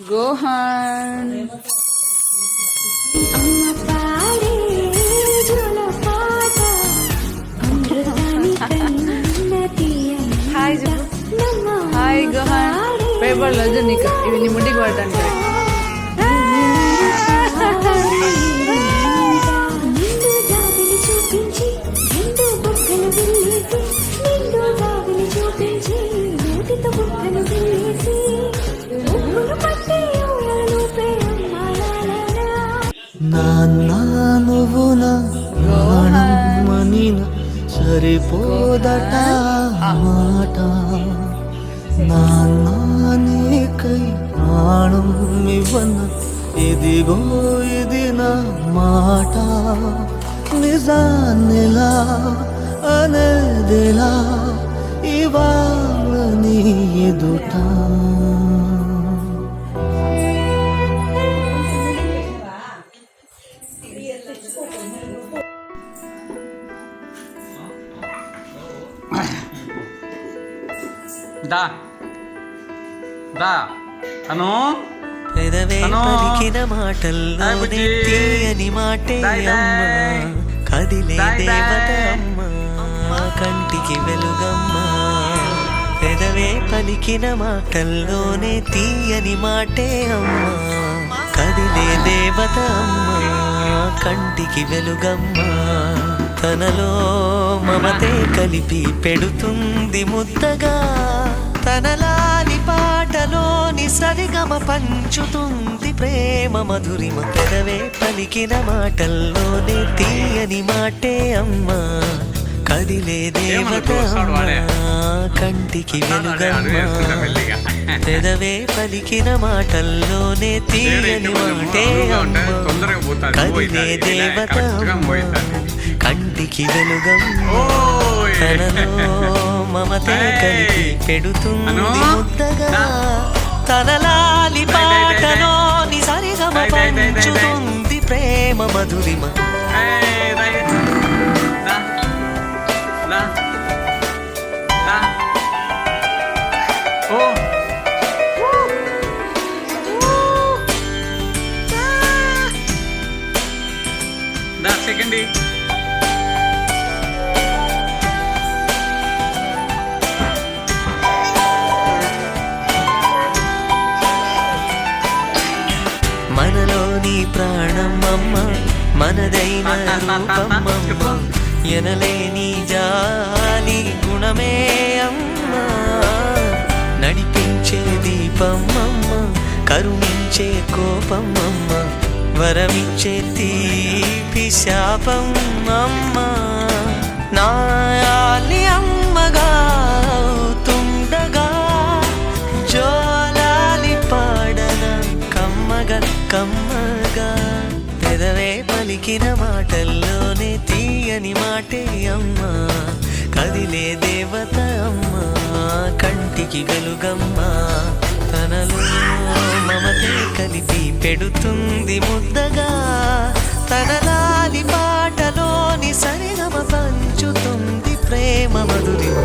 Gohan hi hi Gohan పేపర్లో నీకు ఇవి నీ ముడికి పడటానికి నాన్న నువ్వు నా ప్రాణమనిన సరిపోదట మాట నాన్న నీకై ప్రాణం ఇవ్వన ఇదిగో ఇది నా మాట నిజాన్నిలా అనేదిలా ఇవాళ నీ ఎదుట దా దా అను పెదవే పలికిన మాటల్లోనే తీయని మాటే అమ్మ కదిలే దేవత అమ్మ కంటికి వెలుగమ్మ పెదవే పలికిన మాటల్లోనే తీయని మాటే అమ్మ కదిలే దేవత అమ్మ కంటికి వెలుగమ్మ తనలో మమతే కలిపి పెడుతుంది ముద్దగా తనలాలి పాటలోని సరిగమ పంచుతుంది ప్రేమ మధురిమ పెదవే పలికిన మాటల్లోనే తీయని మాటే అమ్మ కదిలే దేవత కంటికి వెలుగమ్మ పెదవే పలికిన మాటల్లోనే తీయని మాటే అమ్మ కదిలే దేవత కంటికి వెలుగమ్మ తనలో మమతే కలిపి పెడుతుంది ముద్దగా తనలాలి పాటలోని సరిగమ పంచుతుంది ప్రేమ మధురిమ సెకండ్ మనలోని ప్రాణమమ్మ మనదైన రూపమమ్మ ఎనలేని జాలి గుణమే అమ్మ నడిపించే దీపమమ్మ కరుణించే కోపమమ్మ వరమిచ్చే తీపి శాపమమ్మ నాయాలి అమ్మగా అవుతుండగా జోలాలి పాడన కమ్మగా కమ్మగా పెదవే పలికిన మాటల్లోనే తీయని మాటే అమ్మ కదిలే దేవత అమ్మ కంటికి వెలుగమ్మ తనలో మమతే కలిపి పెడుతుంది ముద్దగా తనలాలి పాటలోని సరిగమ పంచుతుంది ప్రేమ మధురిమ